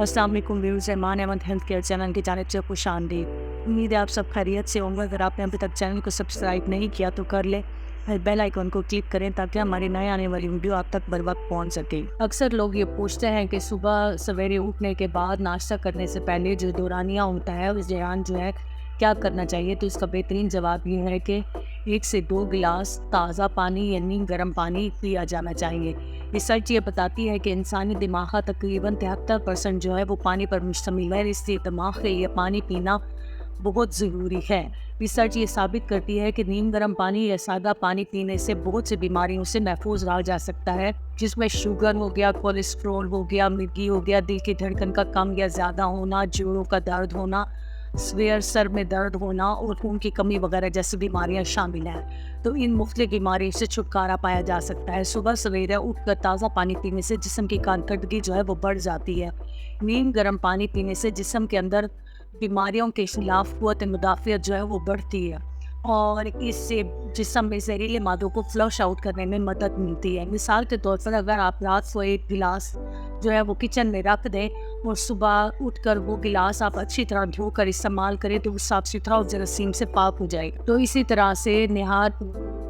अस्सलाम वालेकुम viewers, Rahman Ahmad health care channel की जानिब से खुश आमदीद। उम्मीद है आप सब खैरियत से होंगे। अगर आपने अभी तक चैनल को सब्सक्राइब नहीं किया तो कर ले, फिर बेल आइकन को क्लिक करें ताकि हमारी नए आने वाली वीडियो आप तक बर वक्त पहुँच सके। अक्सर लोग ये पूछते हैं कि सुबह सवेरे उठने के बाद नाश्ता करने से पहले जो दौरानिया होता है उस दौरान जो है क्या करना चाहिए, तो इसका बेहतरीन जवाब ये है कि 1 से 2 गिलास ताज़ा पानी यानी गर्म पानी पिया जाना चाहिए। रिसर्च ये बताती है कि इंसानी दिमाग का तकरीबन 73% जो है वो पानी पर मुश्तमिल है, इसलिए दिमाग के लिए पानी पीना बहुत ज़रूरी है। रिसर्च ये साबित करती है कि नीम गर्म पानी या सादा पानी पीने से बहुत सी बीमारियों से महफूज रहा जा सकता है, जिसमें शुगर हो गया, कोलेस्ट्रॉल हो गया, मिर्गी हो गया, दिल की धड़कन का कम या ज़्यादा होना, जोड़ों का दर्द होना, सर में दर्द होना और खून की कमी वगैरह जैसी बीमारियां शामिल हैं। तो इन मुख्तलिफ बीमारियों से छुटकारा पाया जा सकता है। सुबह सवेरे उठकर ताज़ा पानी पीने से जिस्म की कारकर्दगी जो है वो बढ़ जाती है। नीम गर्म पानी पीने से जिस्म के अंदर बीमारियों के खिलाफ क़ुव्वत मुदाफ़ियत जो है वो बढ़ती है और इससे जिस्म में जहरीले मादों को फ्लश आउट करने में मदद मिलती है। मिसाल के तौर पर अगर आप रात को 1 गिलास जो है वो किचन में रख दें और सुबह उठकर वो गिलास आप अच्छी तरह धोकर इस्तेमाल करें तो वो साफ़ सुथरा और जरासीम से पाक हो जाएगा। तो इसी तरह से निहार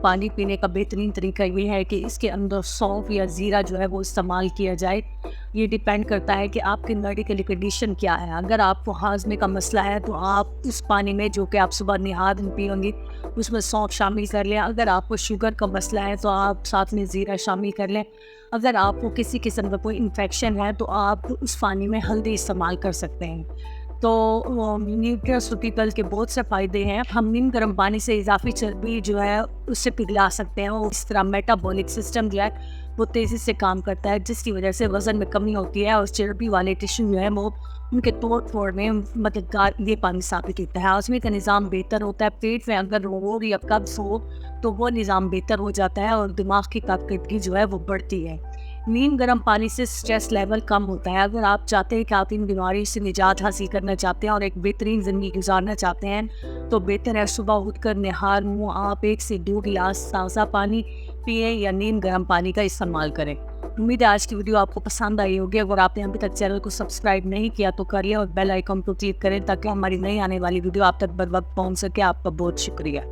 पानी पीने का बेहतरीन तरीका ये है कि इसके अंदर सौंफ या ज़ीरा जो है वो इस्तेमाल किया जाए। ये डिपेंड करता है कि आपकी मेडिकल कंडीशन क्या है। अगर आपको हाजमे का मसला है तो आप उस पानी में जो कि आप सुबह निहार पियोगे उसमें सौंफ शामिल कर लें। अगर आपको शुगर का मसला है तो आप साथ में ज़ीरा शामिल कर लें। अगर आपको किसी किस्म का कोई इन्फेक्शन है तो आप उस पानी में हल्दी इस्तेमाल कर सकते हैं। तो न्यूट्रास्यूटिकल के बहुत से फ़ायदे हैं। हम नीम गर्म पानी से इजाफी चर्बी जो है उससे पिघला सकते हैं और इस तरह मेटाबॉलिक सिस्टम जो है वो तेज़ी से काम करता है, जिसकी वजह से वज़न में कमी होती है और चर्बी वाले टिश्यू जो है वो उनके तोड़ फोड़ में मददगार ये पानी साबित होता है। हाज़मे का निज़ाम बेहतर होता है। पेट में अगर रोग या कब्ज़ हो तो वो निज़ाम बेहतर हो जाता है और दिमाग की कारकर्दगी जो है वो बढ़ती है। नीम गर्म पानी से स्ट्रेस लेवल कम होता है। अगर आप चाहते हैं कि आप इन बीमारियों से निजात हासिल करना चाहते हैं और एक बेहतरीन ज़िंदगी गुजारना चाहते हैं तो बेहतर है सुबह उठकर निहार मुँह आप 1 से 2 गिलास ताज़ा पानी पिएं या नीम गर्म पानी का इस्तेमाल करें। उम्मीद है आज की वीडियो आपको पसंद आई होगी। अगर आपने अभी तक चैनल को सब्सक्राइब नहीं किया तो करिए और बेल आइकन को क्लिक करें ताकि हमारी नई आने वाली वीडियो आप तक बर वक्त पहुँच सके। आपका बहुत शुक्रिया।